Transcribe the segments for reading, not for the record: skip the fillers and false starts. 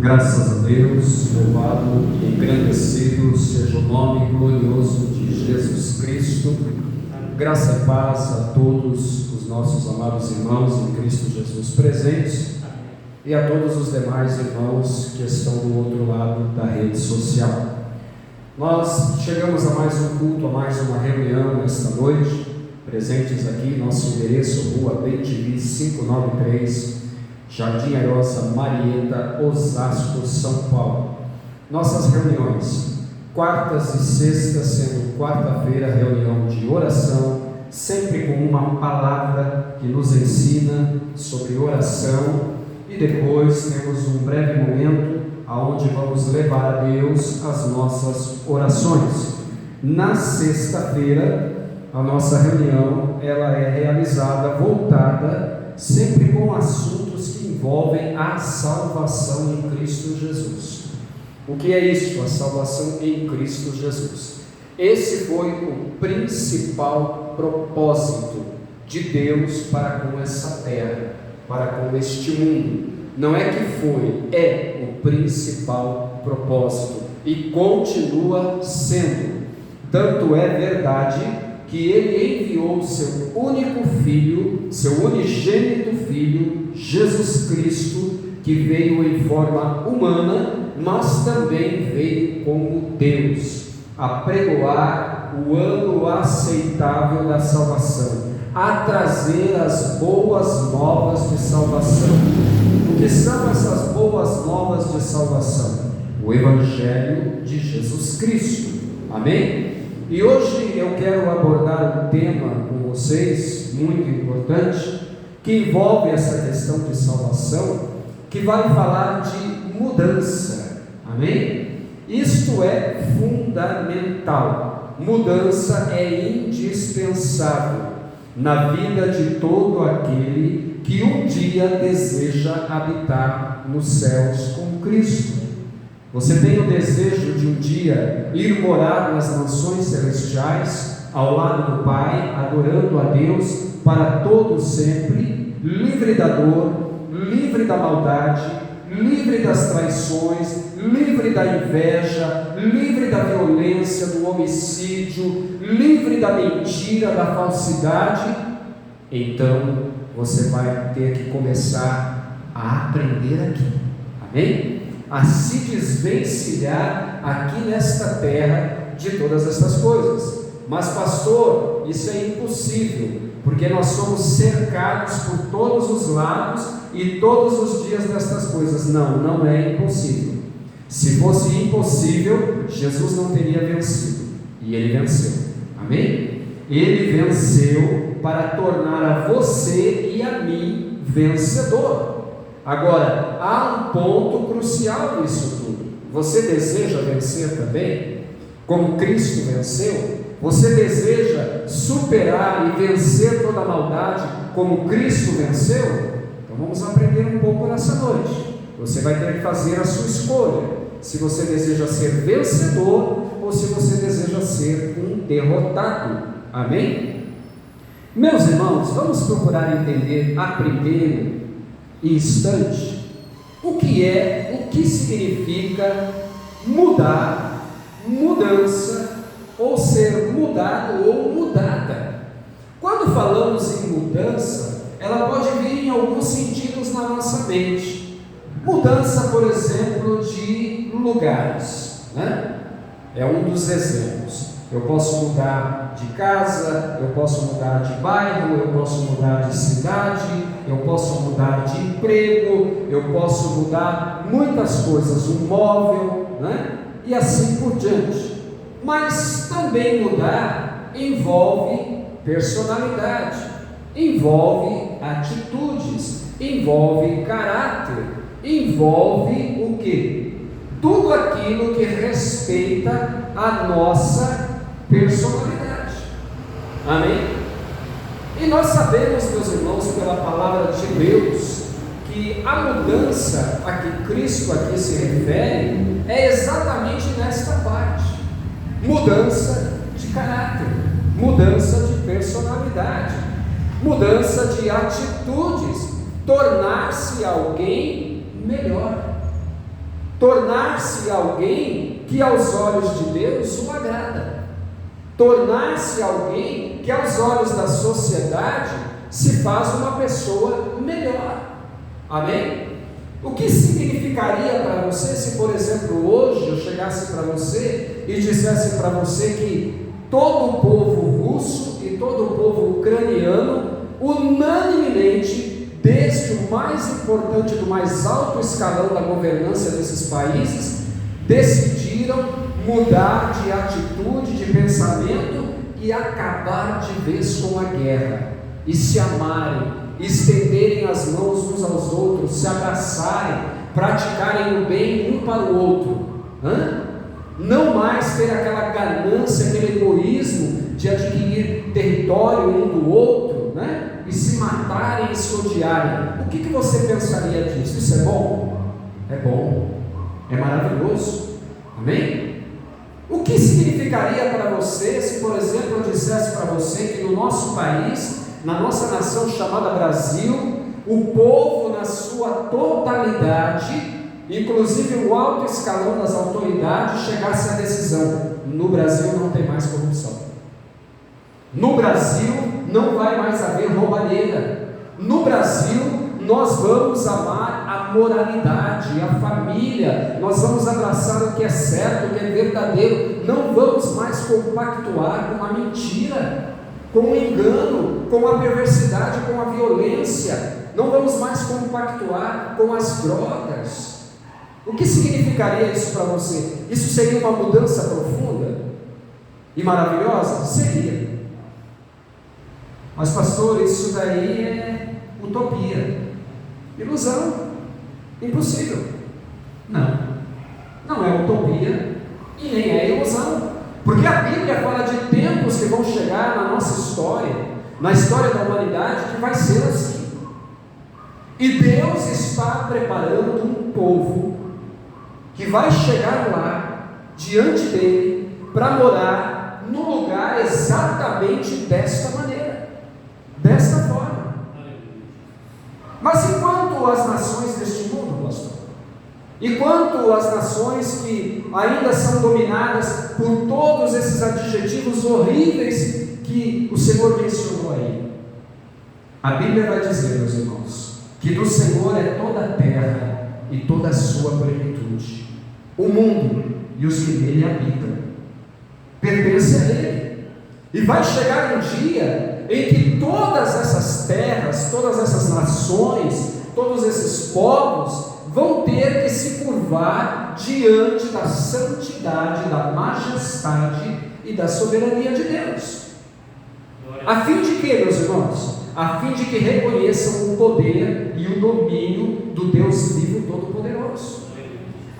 Graças a Deus, louvado e engrandecido seja o nome glorioso de Jesus Cristo. Graça e paz a todos os nossos amados irmãos em Cristo Jesus presentes e a todos os demais irmãos que estão do outro lado da rede social. Nós chegamos a mais um culto, a mais uma reunião nesta noite, presentes aqui, nosso endereço, Rua Bem-TV 593, Jardim Arosa, Marieta, Osasco, São Paulo. Nossas reuniões, quartas e sextas, sendo quarta-feira reunião de oração, sempre com uma palavra que nos ensina sobre oração, e depois temos um breve momento onde vamos levar a Deus as nossas orações. Na sexta-feira, a nossa reunião ela é realizada, voltada sempre com assuntos que envolvem a salvação em Cristo Jesus. O que é isso? A salvação em Cristo Jesus. Esse foi o principal propósito de Deus para com essa terra, para com este mundo. Não é que foi, é o principal propósito e continua sendo. Tanto é verdade que Ele enviou o seu único Filho, seu unigênito Filho, Jesus Cristo, que veio em forma humana, mas também veio como Deus, apregoar o ano aceitável da salvação, a trazer as boas novas de salvação. O que são essas boas novas de salvação? O Evangelho de Jesus Cristo. Amém? E hoje eu quero abordar um tema com vocês, muito importante, que envolve essa questão de salvação, que vai falar de mudança. Amém? Isto é fundamental. Mudança é indispensável na vida de todo aquele que um dia deseja habitar nos céus com Cristo. Você tem o desejo de um dia ir morar nas mansões celestiais, ao lado do Pai, adorando a Deus para todo sempre, livre da dor, livre da maldade, livre das traições, livre da inveja, livre da violência, do homicídio, livre da mentira, da falsidade? Então você vai ter que começar a aprender aqui. Amém? A se desvencilhar aqui nesta terra de todas essas coisas. Mas pastor, isso é impossível, porque nós somos cercados por todos os lados e todos os dias destas coisas. Não, não é impossível. Se fosse impossível, Jesus não teria vencido, e Ele venceu. Amém? Ele venceu para tornar a você e a mim vencedor. Agora, há um ponto crucial nisso tudo. Você deseja vencer também? Como Cristo venceu? Você deseja superar e vencer toda a maldade como Cristo venceu? Então vamos aprender um pouco nessa noite. Você vai ter que fazer a sua escolha. Se você deseja ser vencedor ou se você deseja ser um derrotado. Amém? Meus irmãos, vamos procurar entender a primeiro instante o que significa mudar, mudança, ou ser mudado ou mudada. Quando falamos em mudança, ela pode vir em alguns sentidos na nossa mente. Mudança, por exemplo, de lugares, né? É um dos exemplos. Eu posso mudar de casa, eu posso mudar de bairro, eu posso mudar de cidade, eu posso mudar de emprego, eu posso mudar muitas coisas, um móvel, né? E assim por diante. Mas também mudar envolve personalidade, envolve atitudes, envolve caráter, envolve o quê? Tudo aquilo que respeita a nossa personalidade. Amém? E nós sabemos, meus irmãos, pela palavra de Deus, que a mudança a que Cristo aqui se refere é exatamente nesta parte. Mudança de caráter, mudança de personalidade, mudança de atitudes, tornar-se alguém melhor. tornar-se alguém que aos olhos de Deus o agrada, tornar-se alguém que aos olhos da sociedade se faz uma pessoa melhor. Amém? O que significaria para você se, por exemplo, hoje eu chegasse para você e dissesse para você que todo o povo russo e todo o povo ucraniano, unanimemente, desde o mais importante do mais alto escalão da governança desses países, decidiram mudar de atitude, de pensamento e acabar de vez com a guerra, e se amarem, estenderem as mãos uns aos outros, se abraçarem, praticarem o bem um para o outro, não mais ter aquela ganância, aquele egoísmo de adquirir território um do outro, e se matarem e se odiarem. O que você pensaria disso? Isso é bom? É bom, é maravilhoso, amém? O que significaria para você se, por exemplo, eu dissesse para você que no nosso país, na nossa nação chamada Brasil, o povo na sua totalidade, inclusive o alto escalão das autoridades, chegasse à decisão: no Brasil não tem mais corrupção, no Brasil não vai mais haver roubalheira, no Brasil nós vamos amar a moralidade, a família, nós vamos abraçar o que é certo, o que é verdadeiro, não vamos mais compactuar com a mentira, com o engano, com a perversidade, com a violência, não vamos mais compactuar com as drogas. O que significaria isso para você? Isso seria uma mudança profunda e maravilhosa? Seria. Mas pastor, isso daí é utopia, ilusão, impossível. Não é utopia e nem é ilusão, porque a Bíblia fala de tempos que vão chegar na nossa história, na história da humanidade, que vai ser assim. E Deus está preparando um povo que vai chegar lá, diante dele, para morar no lugar exatamente desta maneira, desta forma. Mas enquanto as nações deste mundo, pastor, enquanto as nações que ainda são dominadas por todos esses adjetivos horríveis que o Senhor mencionou aí, a Bíblia vai dizer, meus irmãos, que do Senhor é toda a terra e toda a sua plenitude, o mundo e os que nele habitam, pertence a Ele. E vai chegar um dia em que todas essas terras, todas essas nações, todos esses povos vão ter que se curvar diante da santidade, da majestade e da soberania de Deus. A fim de que, meus irmãos? A fim de que reconheçam o poder e o domínio do Deus vivo todo-poderoso.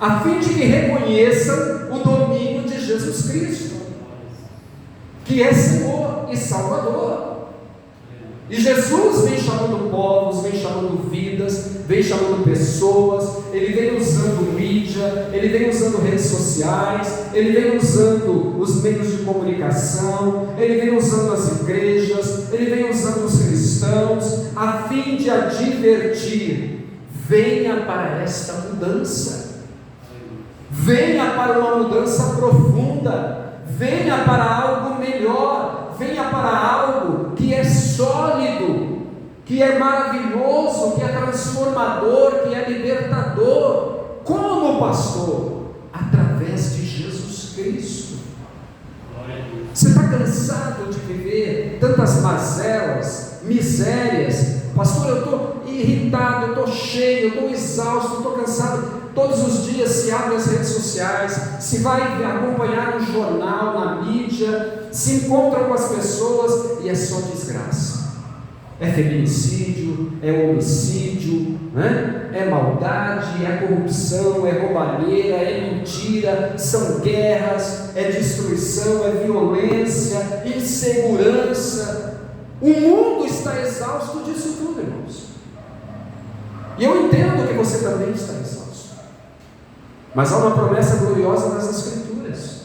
A fim de que reconheçam o domínio de Jesus Cristo, que é Senhor e Salvador. E Jesus vem chamando povos, vem chamando vidas, vem chamando pessoas, Ele vem usando mídia, Ele vem usando redes sociais, Ele vem usando os meios de comunicação, Ele vem usando as igrejas, Ele vem usando os cristãos, a fim de advertir: venha para esta mudança, venha para uma mudança profunda, venha para algo melhor, venha para algo que é sólido, que é maravilhoso, que é transformador, que é libertador. Como, pastor? Através de Jesus Cristo. Você está cansado de viver tantas mazelas, misérias? Pastor, eu estou irritado, eu estou cheio, eu estou exausto, eu estou cansado. Todos os dias se abre as redes sociais, se vai acompanhar no jornal, na mídia, se encontra com as pessoas e é só desgraça. É feminicídio, é homicídio, é maldade, é corrupção, é roubalheira, é mentira, são guerras, é destruição, é violência, insegurança. O mundo está exausto disso tudo, irmãos. E eu entendo que você também está exausto. Mas há uma promessa gloriosa nas Escrituras,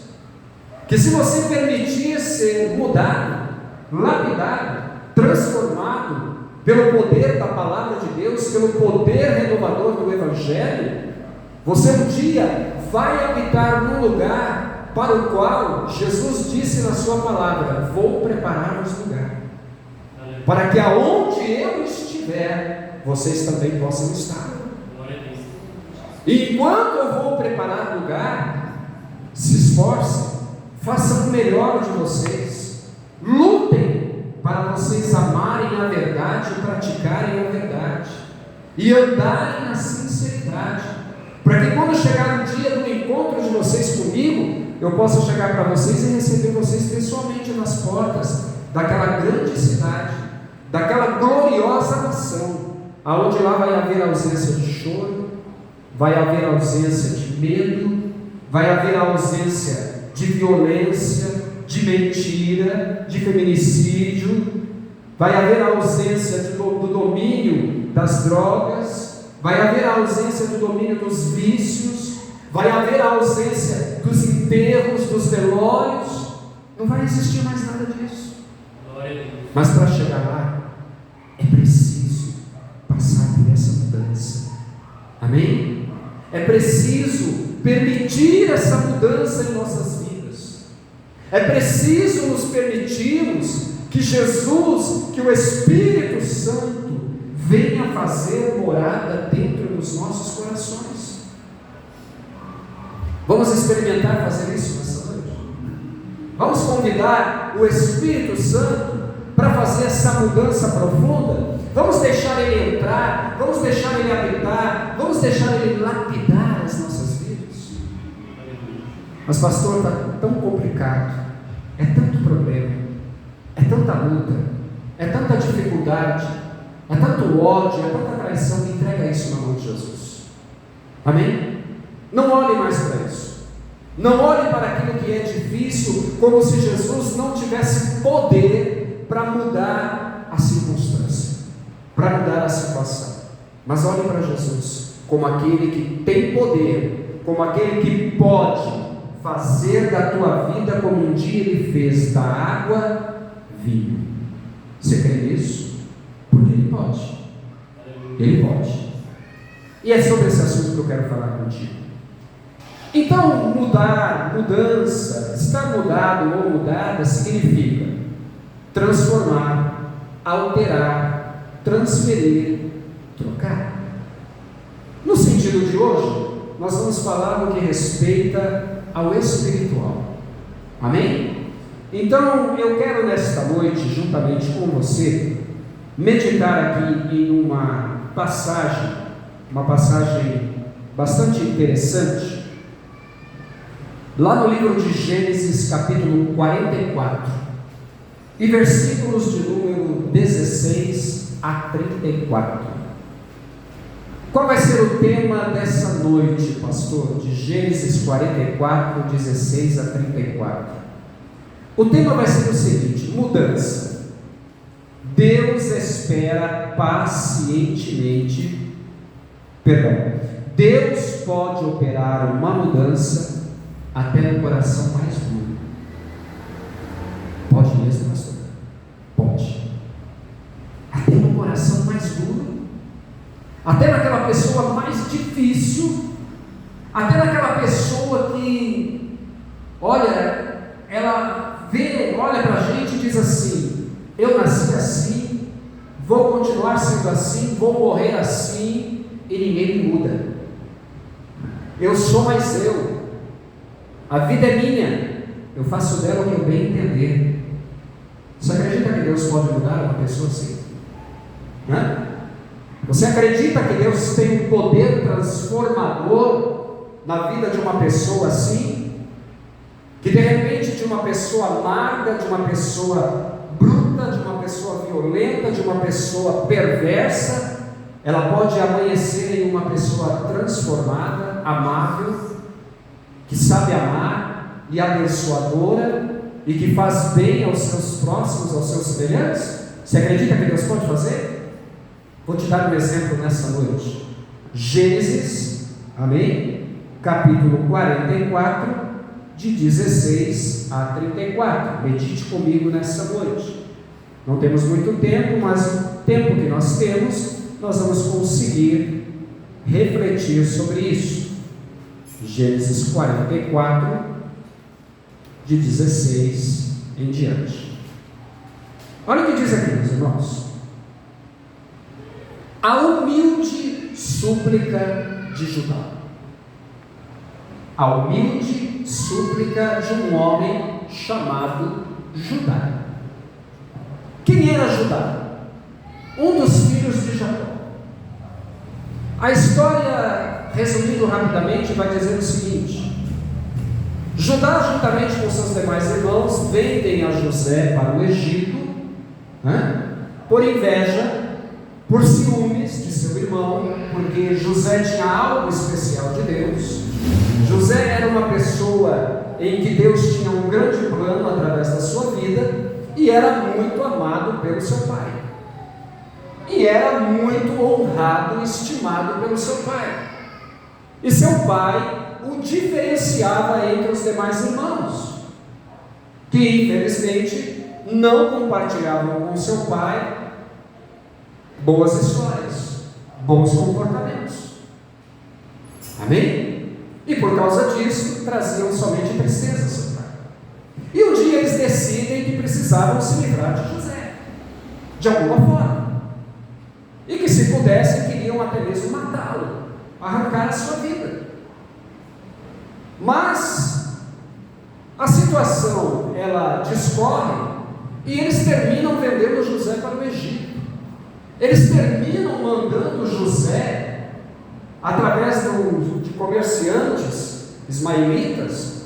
que se você permitir ser mudado, lapidado, transformado pelo poder da palavra de Deus, pelo poder renovador do Evangelho, Você um dia vai habitar num lugar para o qual Jesus disse na sua palavra: vou preparar-vos lugar, para que aonde eu estiver, vocês também possam estar. E enquanto eu vou preparar lugar, se esforcem, façam o melhor de vocês, lutem para vocês amarem a verdade e praticarem a verdade, e andarem na sinceridade, para que quando chegar o dia do encontro de vocês comigo, eu possa chegar para vocês e receber vocês pessoalmente nas portas daquela grande cidade, daquela gloriosa nação, aonde lá vai haver ausência de choro, vai haver ausência de medo, vai haver ausência de violência, de mentira, de feminicídio, vai haver ausência do domínio das drogas, vai haver a ausência do domínio dos vícios, vai haver a ausência dos enterros, dos velórios, não vai existir mais nada disso. Mas para chegar lá, é preciso passar por essa mudança. Amém? É preciso permitir essa mudança em nossas vidas. É preciso nos permitirmos que Jesus, que o Espírito Santo venha fazer morada dentro dos nossos corações. Vamos experimentar fazer isso nessa noite? Vamos convidar o Espírito Santo para fazer essa mudança profunda? Vamos deixar Ele entrar, vamos deixar Ele habitar, vamos deixar Ele lapidar as nossas vidas. Mas pastor, está tão complicado, é tanto problema, é tanta luta, é tanta dificuldade, é tanto ódio, é tanta traição. Entrega isso na mão de Jesus. Amém? Não olhe mais para isso, não olhe para aquilo que é difícil como se Jesus não tivesse poder para mudar a circunstância, para mudar a situação. Mas olhe para Jesus como aquele que tem poder, como aquele que pode fazer da tua vida como um dia Ele fez da água vinho. Você crê nisso? Porque Ele pode. Ele pode. E é sobre esse assunto que eu quero falar contigo. Então, mudança, estar mudado ou mudada significa transformar, alterar, transferir, trocar. No sentido de hoje, nós vamos falar no que respeita ao espiritual. Amém? Então, eu quero nesta noite, juntamente com você, meditar aqui em uma passagem bastante interessante, lá no livro de Gênesis, capítulo 44, e versículos de número 16 a 34. Qual vai ser o tema dessa noite, pastor? De Gênesis 44, 16 a 34. O tema vai ser o seguinte: mudança. Deus espera pacientemente. Deus pode operar uma mudança até no coração mais duro. Pode mesmo, pastor? Pode. Até no coração mais duro, até naquela pessoa mais difícil, até naquela pessoa que, olha, ela olha para a gente e diz assim: eu nasci assim, vou continuar sendo assim, vou morrer assim, e ninguém me muda. Eu sou mais eu. A vida é minha, eu faço dela o que eu bem entender. Você acredita que Deus pode mudar uma pessoa assim? Você acredita que Deus tem um poder transformador na vida de uma pessoa assim? Que de repente de uma pessoa amarga, de uma pessoa bruta, de uma pessoa violenta, de uma pessoa perversa, ela pode amanhecer em uma pessoa transformada, amável, que sabe amar e abençoadora, e que faz bem aos seus próximos, aos seus semelhantes? Você acredita que Deus pode fazer? Vou te dar um exemplo nessa noite. Gênesis, amém? Capítulo 44, de 16 a 34. Medite comigo nessa noite. Não temos muito tempo, mas o tempo que nós temos, nós vamos conseguir refletir sobre isso. Gênesis 44, de 16 em diante. Olha o que diz aqui, meus irmãos. A humilde súplica de Judá. A humilde súplica de um homem chamado Judá. Quem era Judá? Um dos filhos de Jacó. A história, resumindo rapidamente, vai dizer o seguinte: Judá, juntamente com seus demais irmãos, vendem a José para o Egito, por inveja, por ciúmes de seu irmão, porque José tinha algo especial de Deus. José era uma pessoa em que Deus tinha um grande plano através da sua vida e era muito amado pelo seu pai. E era muito honrado e estimado pelo seu pai. E seu pai o diferenciava entre os demais irmãos, que infelizmente não compartilhavam com seu pai boas histórias, bons comportamentos. Amém? E por causa disso, traziam somente tristeza ao seu pai. E um dia eles decidem que precisavam se livrar de José, de alguma forma. E que se pudessem, queriam até mesmo matá-lo, arrancar a sua vida. Mas a situação, ela discorre e eles terminam vendendo José para o Egito. Eles terminam mandando José, através de comerciantes ismaelitas,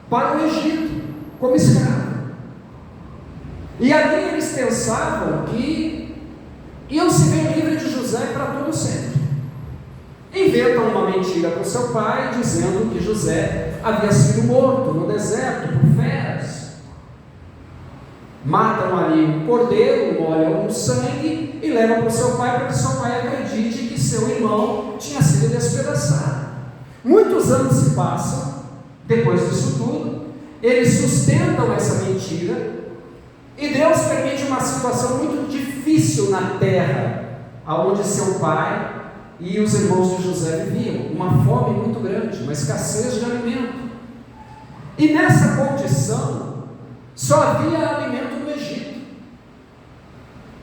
para o Egito, como escravo. E ali eles pensavam que iam se ver livres de José para todo sempre. Inventam uma mentira para o seu pai, dizendo que José havia sido morto no deserto por feras. Matam ali um cordeiro, molham um sangue e levam para o seu pai, para que seu pai acredite que seu irmão tinha sido despedaçado. Muitos anos se passam, depois disso tudo, eles sustentam essa mentira, e Deus permite uma situação muito difícil na terra, onde seu pai e os irmãos de José viviam, uma fome muito grande, uma escassez de alimento. E nessa condição, só havia alimento no Egito.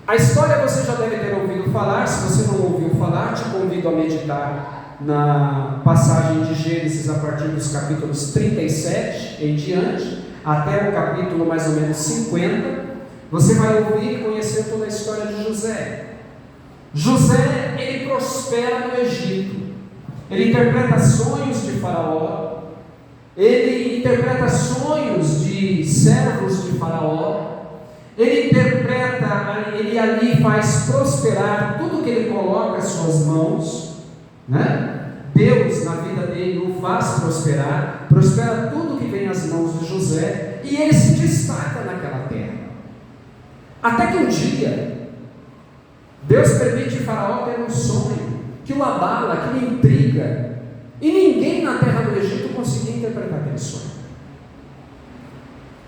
A história você já deve ter ouvido falar. Se você não ouviu falar, te convido a meditar na passagem de Gênesis a partir dos capítulos 37 em diante, até o capítulo mais ou menos 50. Você vai ouvir e conhecer toda a história de José. José, ele prospera no Egito. Ele interpreta sonhos de Faraó. Ele interpreta sonhos de servos de Faraó. Ele ali faz prosperar tudo que ele coloca às suas mãos, Deus na vida dele o faz prosperar, prospera tudo que vem às mãos de José, e ele se destaca naquela terra. Até que um dia, Deus permite Faraó ter um sonho, que o abala, que o intriga, e ninguém na terra do Egito conseguia interpretar aquele sonho.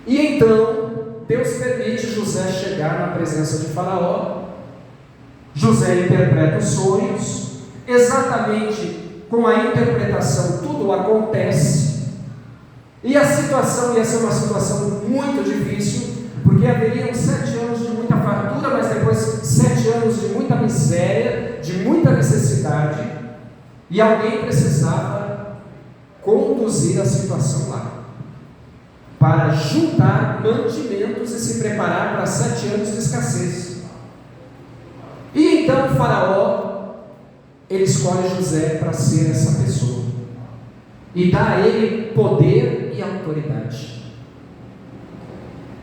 E então, Deus permite José chegar na presença de Faraó. José interpreta os sonhos, exatamente com a interpretação tudo acontece, e a situação ia ser uma situação muito difícil, porque haveriam 7 anos de muita fartura, mas depois 7 anos de muita miséria, de muita necessidade, e alguém precisava conduzir a situação lá, para juntar mantimentos e se preparar para 7 anos de escassez. E então o Faraó, ele escolhe José para ser essa pessoa, e dá a ele poder e autoridade.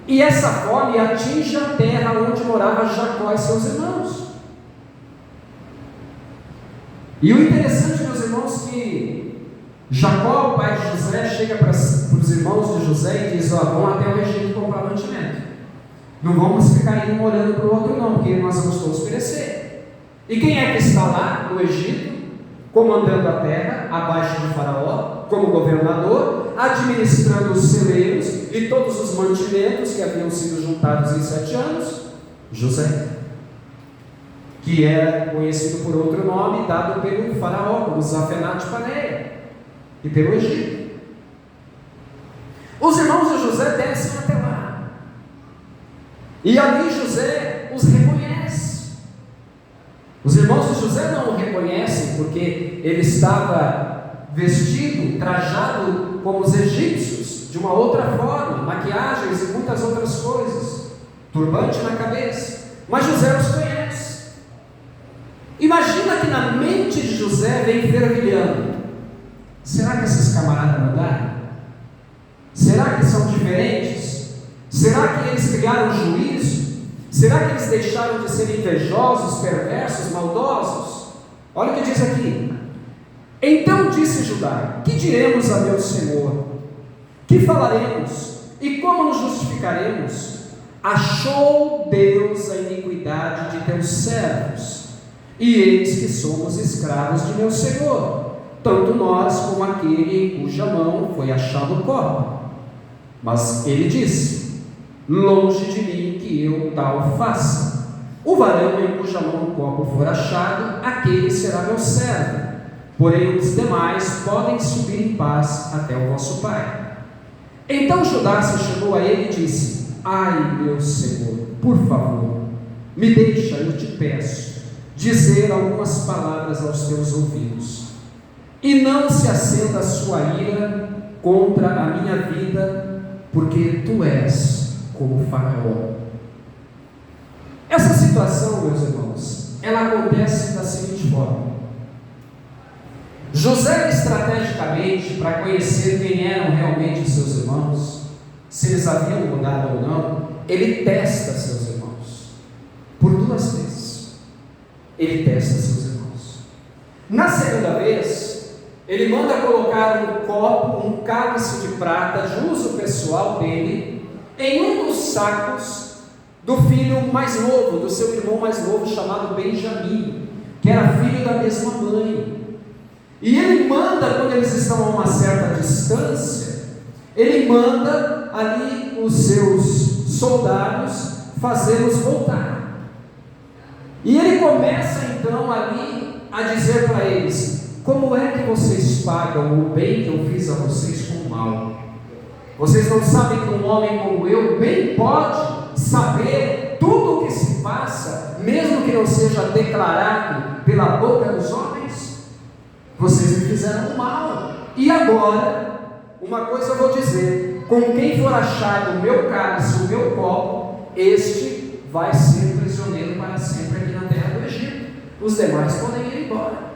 E essa fome atinge a terra onde morava Jacó e seus irmãos. E o interessante, meus irmãos, que Jacó, o pai de José, chega para os irmãos de José e diz: vão até o Egito comprar mantimento. Não vamos ficar indo um olhando para o outro não, porque nós vamos todos perecer. E quem é que está lá no Egito, comandando a terra, abaixo de Faraó, como governador, administrando os celeiros e todos os mantimentos que haviam sido juntados em 7 anos? José, que era conhecido por outro nome, dado pelo Faraó, como Zafenate Paneia. e pelo Egito. Os irmãos de José descem até lá, e ali José os reconhece. Os irmãos de José não o reconhecem porque ele estava vestido, trajado como os egípcios, de uma outra forma, maquiagens e muitas outras coisas, turbante na cabeça, mas José os conhece. Imagina que na mente de José vem fervilhando: será que esses camaradas mudaram? Será que são diferentes? Será que eles criaram juízo? Será que eles deixaram de ser invejosos, perversos, maldosos? Olha o que diz aqui: então disse Judá: que diremos a meu Senhor? Que falaremos? E como nos justificaremos? Achou Deus a iniquidade de teus servos, e eis que somos escravos de meu Senhor, tanto nós como aquele em cuja mão foi achado o copo. Mas ele disse: longe de mim que eu tal faça. O varão em cuja mão o copo for achado, aquele será meu servo, porém os demais podem subir em paz até o vosso pai. Então Judá se chegou a ele e disse: ai, meu Senhor, por favor, me deixa, eu te peço, dizer algumas palavras aos teus ouvidos, e não se acenda a sua ira contra a minha vida, porque tu és como Faraó. Essa situação, meus irmãos, ela acontece da seguinte forma: José, estrategicamente, para conhecer quem eram realmente seus irmãos, se eles haviam mudado ou não, ele testa seus irmãos por 2 vezes. Ele testa seus irmãos. Na segunda vez, ele manda colocar um copo, um cálice de prata de uso pessoal dele, em um dos sacos do filho mais novo, do seu irmão mais novo, chamado Benjamim, que era filho da mesma mãe. E ele manda, quando eles estão a uma certa distância, ele manda ali os seus soldados fazê-los voltar. E ele começa então ali a dizer para eles: como é que vocês pagam o bem que eu fiz a vocês com o mal? Vocês não sabem que um homem como eu bem pode saber tudo o que se passa, mesmo que não seja declarado pela boca dos homens? Vocês me fizeram mal. E agora, uma coisa eu vou dizer: com quem for achado o meu cálice, o meu copo, este vai ser prisioneiro para sempre aqui na terra do Egito. Os demais podem ir embora.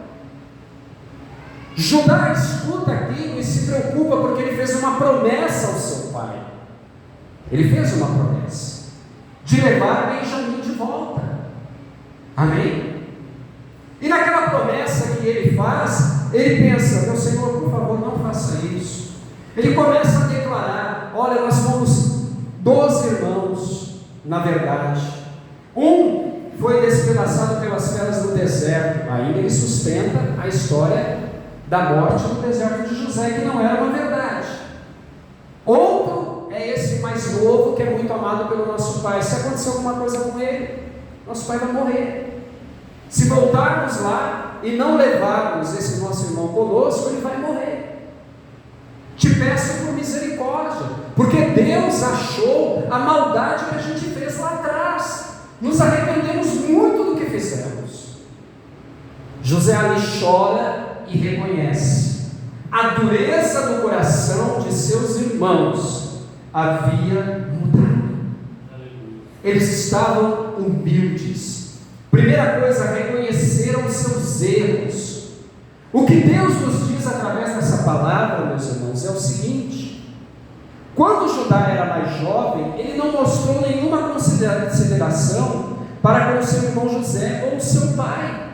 Judá escuta aquilo e se preocupa, porque ele fez uma promessa ao seu pai. Ele fez uma promessa de levar Benjamim de volta. Amém? E naquela promessa que ele faz, ele pensa: meu Senhor, por favor, não faça isso. Ele começa a declarar: olha, nós fomos 12 irmãos, na verdade. Um foi despedaçado pelas feras do deserto. Ainda ele sustenta a história da morte no deserto de José, que não era uma verdade. Outro é esse mais novo, que é muito amado pelo nosso pai. Se acontecer alguma coisa com ele, nosso pai vai morrer. Se voltarmos lá e não levarmos esse nosso irmão conosco, ele vai morrer. Te peço por misericórdia, porque Deus achou a maldade que a gente fez lá atrás. Nos arrependemos muito do que fizemos. José ali chora e reconhece: a dureza do coração de seus irmãos havia mudado. Eles estavam humildes. Primeira coisa, reconheceram os seus erros. O que Deus nos diz através dessa palavra, meus irmãos, é o seguinte: quando Judá era mais jovem, ele não mostrou nenhuma consideração para com o seu irmão José ou o seu pai.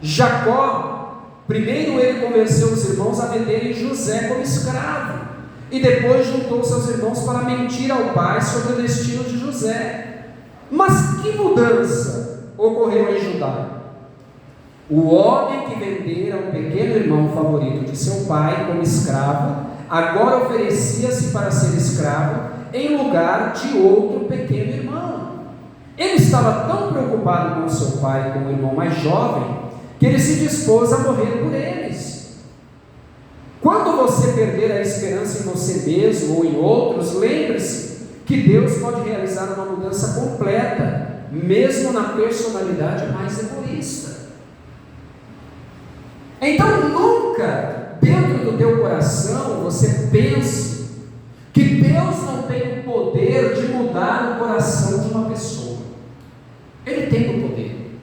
Jacó, primeiro ele convenceu os irmãos a venderem José como escravo, e depois juntou seus irmãos para mentir ao pai sobre o destino de José. Mas que mudança ocorreu em Judá? O homem que vendera o pequeno irmão favorito de seu pai como escravo, agora oferecia-se para ser escravo em lugar de outro pequeno irmão. Ele estava tão preocupado com seu pai e com o irmão mais jovem, que ele se dispôs a morrer por eles. Quando perder a esperança em você mesmo ou em outros, lembre-se que Deus pode realizar uma mudança completa, mesmo na personalidade mais egoísta. Então nunca, dentro do teu coração, você pense que Deus não tem o poder de mudar o coração de uma pessoa. Ele tem o poder.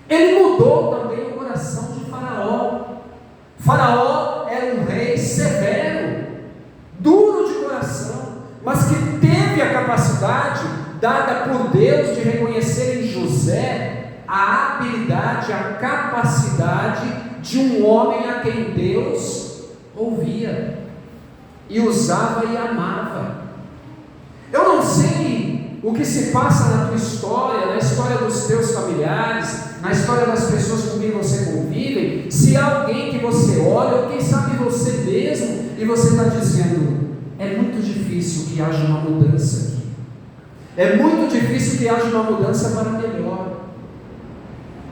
Ele mudou também o coração de Faraó. Faraó era um rei severo, duro de coração, mas que teve a capacidade dada por Deus de reconhecer em José a habilidade, a capacidade de um homem a quem Deus ouvia e usava e amava. Eu não sei o que se passa na tua história, na história dos teus familiares, na história das pessoas com quem você convive, se há alguém que você olha, ou quem sabe você mesmo, e você está dizendo: é muito difícil que haja uma mudança aqui, é muito difícil que haja uma mudança para melhor.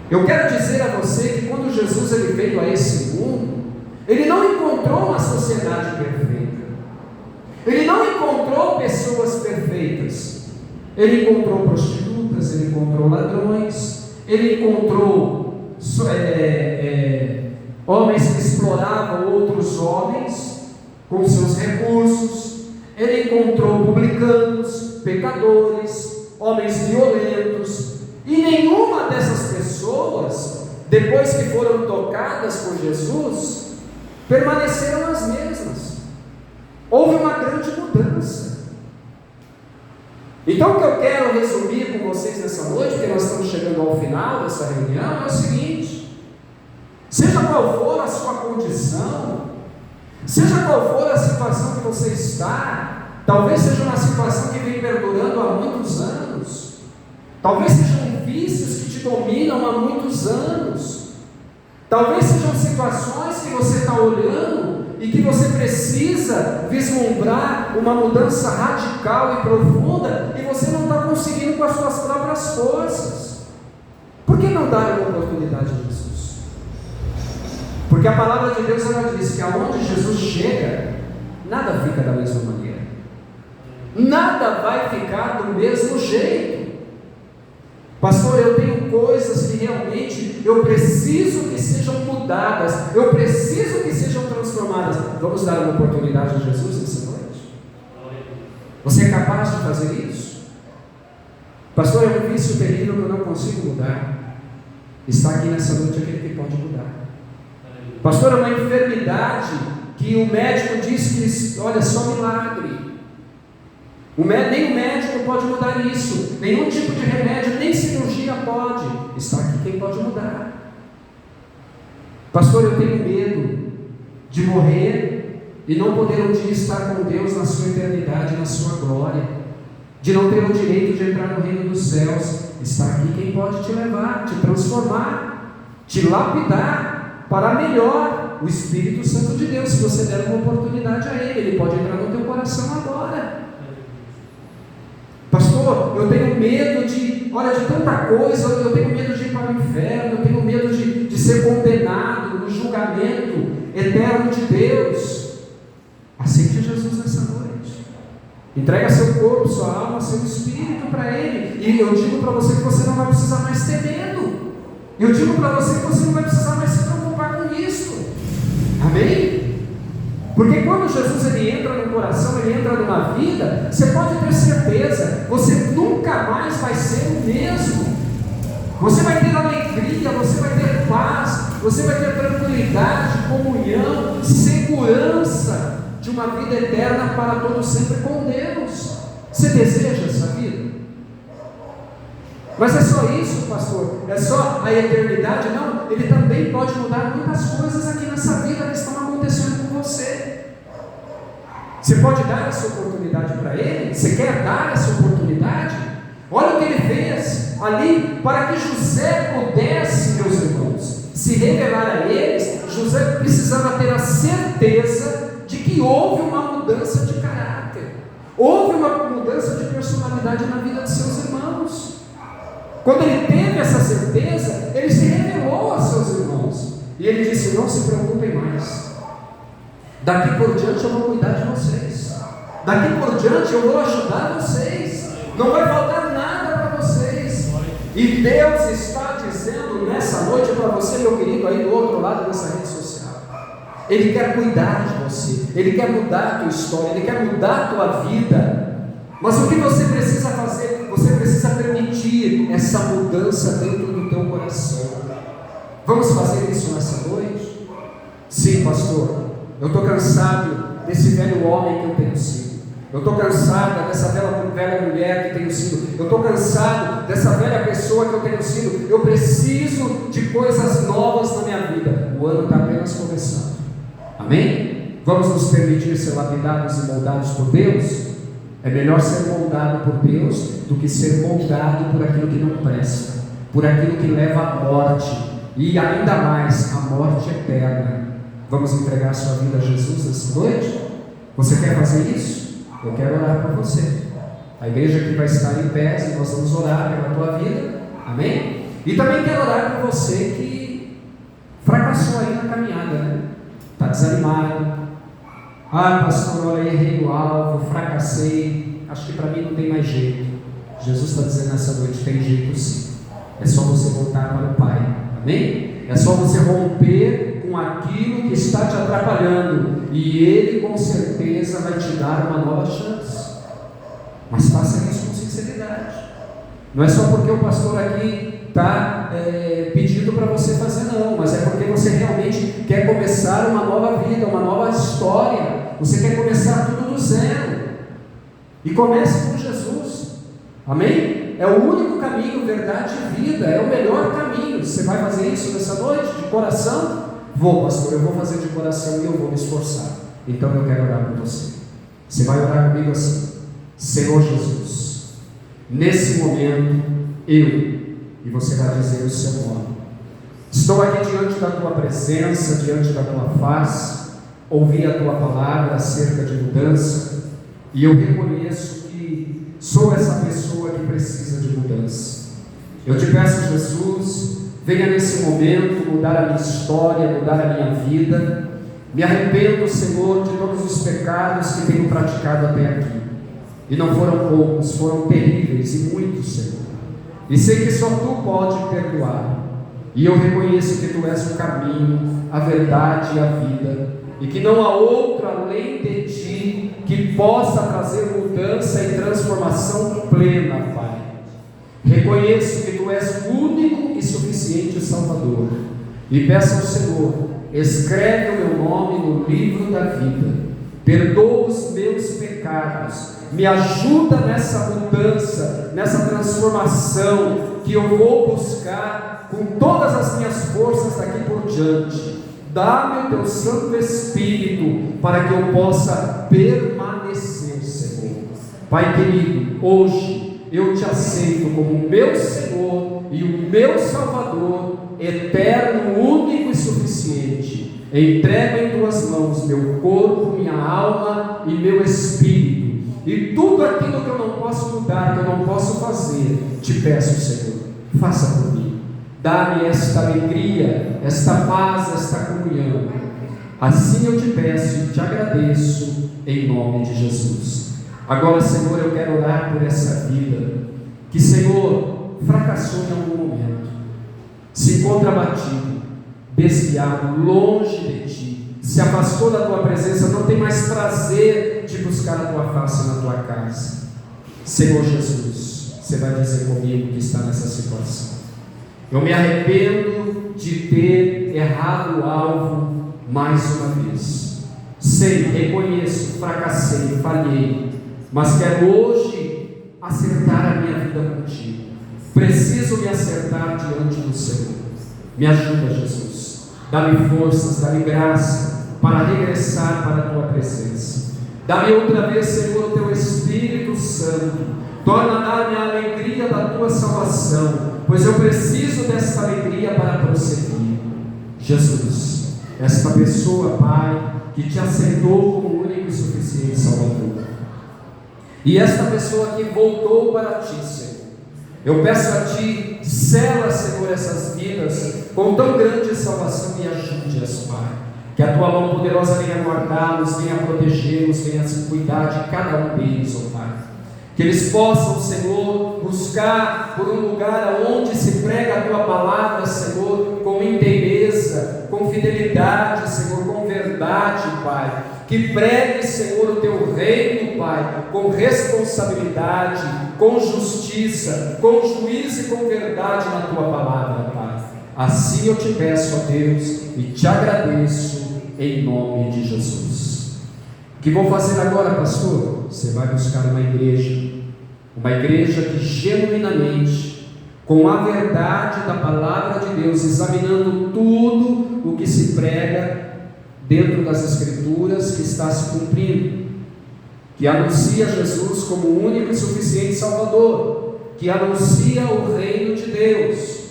Eu quero dizer a você que quando Jesus ele veio a esse mundo, ele não encontrou uma sociedade perfeita, ele não encontrou pessoas perfeitas, ele encontrou prostitutas, ele encontrou ladrões, ele encontrou homens que exploravam outros homens com seus recursos, ele encontrou publicanos, pecadores, homens violentos, e nenhuma dessas pessoas, depois que foram tocadas por Jesus, permaneceram as mesmas. Houve uma grande mudança. Então o que eu quero resumir com vocês nessa noite, porque nós estamos chegando ao final dessa reunião, é o seguinte: seja qual for a sua condição, seja qual for a situação que você está, talvez seja uma situação que vem perdurando há muitos anos, talvez sejam vícios que te dominam há muitos anos, talvez sejam situações que você está olhando e que você precisa vislumbrar uma mudança radical e profunda, e você não está conseguindo com as suas próprias forças. Por que não dar uma oportunidade a Jesus? Porque a palavra de Deus ela diz que aonde Jesus chega, nada fica da mesma maneira, nada vai ficar do mesmo jeito. Pastor, eu tenho coisas que realmente eu preciso que sejam mudadas, eu preciso que sejam transformadas. Vamos dar uma oportunidade a Jesus nessa noite? Você é capaz de fazer isso? Pastor, é um vício terrível que eu não consigo mudar. Está aqui nessa noite aquele que pode mudar. Pastor, é uma enfermidade que o médico diz que, olha, só milagre. Nem o médico pode mudar isso, nenhum tipo de remédio, nem cirurgia pode. Está aqui quem pode mudar. Pastor, eu tenho medo de morrer e não poder um dia estar com Deus na sua eternidade, na sua glória, de não ter o direito de entrar no reino dos céus. Está aqui quem pode te levar, te transformar, te lapidar para melhor. O Espírito Santo de Deus, se você der uma oportunidade a Ele pode entrar no teu coração agora. Pastor, eu tenho medo de tanta coisa, eu tenho medo de ir para o inferno, eu tenho medo de ser condenado no julgamento eterno de Deus. Aceite Jesus nessa noite. Entrega seu corpo, sua alma, seu espírito para Ele. E eu digo para você que você não vai precisar mais ter medo. Eu digo para você que você não vai precisar mais se preocupar com isso. Amém? Porque quando Jesus ele entra no coração, ele entra numa vida, você pode ter certeza, você nunca mais vai ser o mesmo. Você vai ter alegria, você vai ter paz, você vai ter tranquilidade, comunhão, segurança de uma vida eterna para todo sempre com Deus. Você deseja essa vida? Mas é só isso, pastor? É só a eternidade? Não, Ele também pode mudar muitas coisas aqui nessa vida que estão acontecendo com você. Você pode dar essa oportunidade para Ele? Você quer dar essa oportunidade? Olha o que Ele fez ali para que José pudesse, meus irmãos, se revelar a eles. José precisava ter a certeza de que houve uma mudança de caráter, houve uma mudança de personalidade na vida de seus irmãos. Quando ele teve essa certeza, ele se revelou a seus irmãos e ele disse: não se preocupem mais, Daqui por diante eu vou cuidar de vocês. Daqui por diante eu vou ajudar vocês. Não vai faltar nada para vocês. E Deus está dizendo nessa noite para você, meu querido, aí do outro lado dessa rede social. Ele quer cuidar de você. Ele quer mudar a tua história. Ele quer mudar a tua vida. Mas o que você precisa fazer? Você precisa permitir essa mudança dentro do teu coração. Vamos fazer isso nessa noite? Sim, pastor. Eu estou cansado desse velho homem que eu tenho sido. Eu estou cansada dessa velha mulher que tenho sido. Eu estou cansado dessa velha pessoa que eu tenho sido. Eu preciso de coisas novas na minha vida. O ano está apenas começando. Amém? Vamos nos permitir ser lapidados e moldados por Deus? É melhor ser moldado por Deus do que ser moldado por aquilo que não presta, por aquilo que leva à morte, e ainda mais a morte eterna. Vamos entregar sua vida a Jesus nessa noite? Você quer fazer isso? Eu quero orar por você. A igreja aqui vai estar em pé e nós vamos orar pela tua vida. Amém? E também quero orar por você que fracassou aí na caminhada, né? Está desanimado. Ah, pastor, olha, errei o alvo, fracassei, acho que para mim não tem mais jeito. Jesus está dizendo nessa noite: tem jeito sim. É só você voltar para o Pai. Amém? É só você romper com aquilo que está te atrapalhando, e Ele com certeza vai te dar uma nova chance. Mas faça isso com sinceridade. Não é só porque o pastor aqui está pedindo para você fazer, não, mas é porque você realmente quer começar uma nova vida, uma nova história. Você quer começar tudo do zero. E comece com Jesus. Amém? É o único caminho, verdade e vida. É o melhor caminho. Você vai fazer isso nessa noite, de coração? Vou, pastor, eu vou fazer de coração e eu vou me esforçar. Então eu quero orar por você. Você vai orar comigo assim: Senhor Jesus, nesse momento, e você vai dizer o seu nome. Estou aqui diante da tua presença, diante da tua face, ouvi a tua palavra acerca de mudança, e eu reconheço que sou essa pessoa que precisa de mudança. Eu te peço, Jesus, venha nesse momento mudar a minha história, mudar a minha vida. Me arrependo, Senhor, de todos os pecados que tenho praticado até aqui. E não foram poucos, foram terríveis e muitos, Senhor. E sei que só Tu pode perdoar. E eu reconheço que Tu és o caminho, a verdade e a vida, e que não há outro além de Ti que possa trazer mudança e transformação plena, Pai. Reconheço que Tu és o único e suficiente Salvador, e peço ao Senhor: escreve o meu nome no livro da vida, perdoa os meus pecados, me ajuda nessa mudança, nessa transformação que eu vou buscar com todas as minhas forças daqui por diante. Dá-me o Teu Santo Espírito para que eu possa permanecer, Senhor. Pai querido, hoje eu Te aceito como meu Senhor e o meu Salvador, eterno, único e suficiente. Entrego em Tuas mãos meu corpo, minha alma e meu espírito. E tudo aquilo que eu não posso mudar, que eu não posso fazer, Te peço, Senhor, faça por mim. Dá-me esta alegria, esta paz, esta comunhão. Assim eu Te peço e Te agradeço, em nome de Jesus. Agora, Senhor, eu quero orar por essa vida que, Senhor, fracassou em algum momento, se encontra abatido, desviado, longe de Ti, se afastou da Tua presença, não tem mais prazer de buscar a Tua face na Tua casa. Senhor Jesus, você vai dizer comigo que está nessa situação: eu me arrependo de ter errado o alvo mais uma vez. Sei, reconheço, fracassei, falhei, mas quero hoje acertar a minha vida contigo. Preciso me acertar diante do Senhor. Me ajuda, Jesus. Dá-me forças, dá-me graça para regressar para a Tua presença. Dá-me outra vez, Senhor, o Teu Espírito Santo. Torna a dar-me a alegria da Tua salvação, pois eu preciso desta alegria para prosseguir. Jesus, esta pessoa, Pai, que Te aceitou como único e suficiente Salvador, e esta pessoa que voltou para Ti, Senhor, eu peço a Ti, sela, Senhor, essas vidas com tão grande salvação e ajude-as, Pai. Que a tua mão poderosa venha guardá-los, venha protegê-los, venha cuidar de cada um deles, ó Pai. Que eles possam, Senhor, buscar por um lugar onde se prega a tua palavra, Senhor, com inteireza, com fidelidade, Senhor, com verdade, Pai. Que pregue, Senhor, o teu reino, Pai, com responsabilidade, com justiça, com juízo e com verdade na tua palavra, Pai. Assim eu te peço, ó Deus, e te agradeço em nome de Jesus. O que vou fazer agora, pastor? Você vai buscar uma igreja que genuinamente, com a verdade da palavra de Deus, examinando tudo o que se prega dentro das Escrituras, que está se cumprindo, que anuncia Jesus como o único e suficiente Salvador, que anuncia o reino de Deus,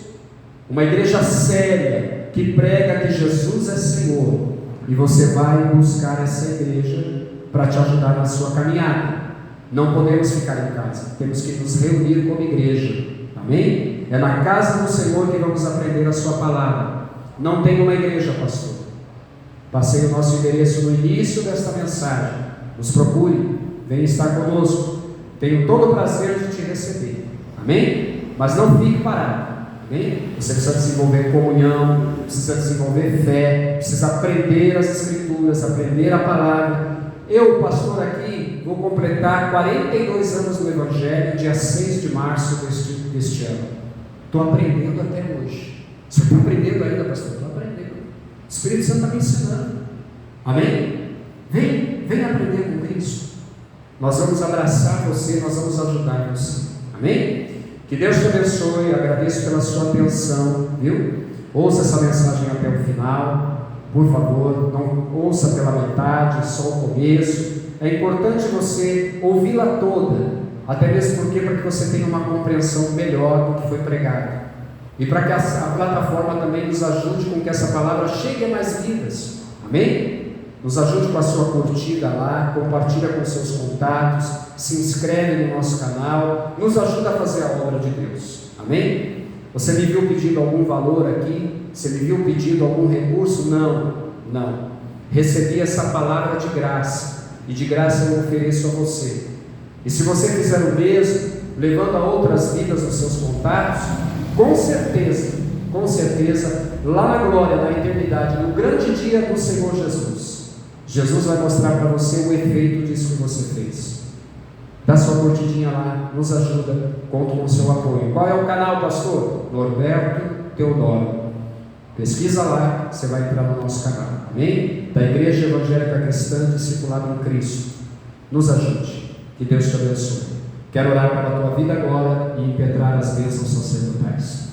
uma igreja séria, que prega que Jesus é Senhor, e você vai buscar essa igreja para te ajudar na sua caminhada. Não podemos ficar em casa, temos que nos reunir como igreja, amém? É na casa do Senhor que vamos aprender a sua palavra. Não tem uma igreja, pastor. Passei o nosso endereço no início desta mensagem. Nos procure, venha estar conosco. Tenho todo o prazer de te receber, amém? Mas não fique parado, amém? Você precisa desenvolver comunhão, precisa desenvolver fé, precisa aprender as Escrituras, aprender a palavra. Eu, pastor, aqui vou completar 42 anos no Evangelho, dia 6 de março deste ano. Estou aprendendo até hoje. Você está aprendendo ainda, pastor? Estou aprendendo. O Espírito Santo está me ensinando, amém? Vem aprender com Cristo. Nós vamos abraçar você, nós vamos ajudar você, amém? Que Deus te abençoe. Agradeço pela sua atenção, viu? Ouça essa mensagem até o final, por favor. Não ouça pela metade, só o começo. É importante você ouvi-la toda, até mesmo porque para que você tenha uma compreensão melhor do que foi pregado, e para que a plataforma também nos ajude com que essa palavra chegue a mais vidas, amém? Nos ajude com a sua curtida lá, compartilha com seus contatos, se inscreve no nosso canal, nos ajuda a fazer a obra de Deus, amém? Você me viu pedindo algum valor aqui? Você me viu pedindo algum recurso? Não. Recebi essa palavra de graça, e de graça eu ofereço a você. E se você fizer o mesmo, levando a outras vidas os seus contatos, com certeza, lá na glória, na eternidade, no grande dia do Senhor Jesus vai mostrar para você o efeito disso que você fez. Dá sua curtidinha lá, nos ajuda, conto com o seu apoio. Qual é o canal, pastor? Norberto Teodoro. Pesquisa lá, você vai entrar no nosso canal, amém? Da Igreja Evangélica Cristã Discipulada em Cristo. Nos ajude, que Deus te abençoe. Quero orar pela tua vida agora e impetrar as bênçãos sacerdotais.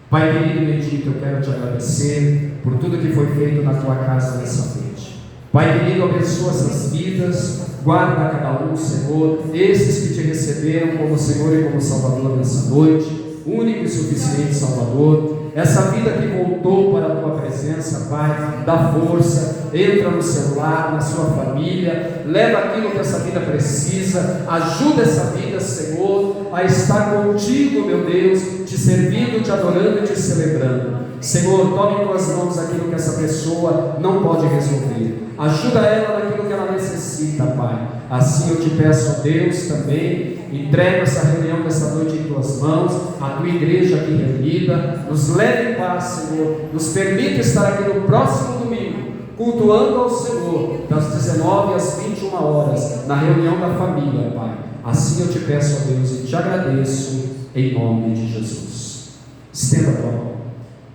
Pai querido e bendito, eu quero te agradecer por tudo que foi feito na tua casa nessa noite. Pai querido, abençoa essas vidas, guarda cada um, Senhor, esses que te receberam como Senhor e como Salvador nessa noite, único e suficiente Salvador. Essa vida que voltou para a tua presença, Pai, dá força, entra no seu lar, na sua família, leva aquilo que essa vida precisa, ajuda essa vida, Senhor, a estar contigo, meu Deus, te servindo, te adorando e te celebrando. Senhor, tome em tuas mãos aquilo que essa pessoa não pode resolver. Ajuda ela naquilo que ela necessita, Pai. Assim eu te peço, Deus, também, entrega essa reunião dessa noite em tuas mãos, a tua igreja aqui reunida, nos leve em paz, Senhor, nos permite estar aqui no próximo domingo, cultuando ao Senhor, das 19 às 21 horas, na reunião da família, Pai. Assim eu te peço, ó Deus, e te agradeço, em nome de Jesus. Estenda a tua mão.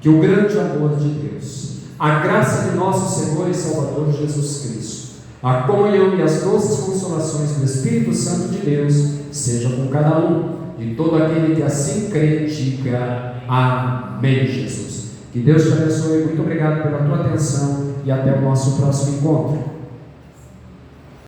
Que o grande amor de Deus, a graça de nosso Senhor e Salvador Jesus Cristo, a comunhão e as doces consolações do Espírito Santo de Deus sejam com cada um e todo aquele que assim crê, diga amém, Jesus. Que Deus te abençoe. Muito obrigado pela tua atenção e até o nosso próximo encontro.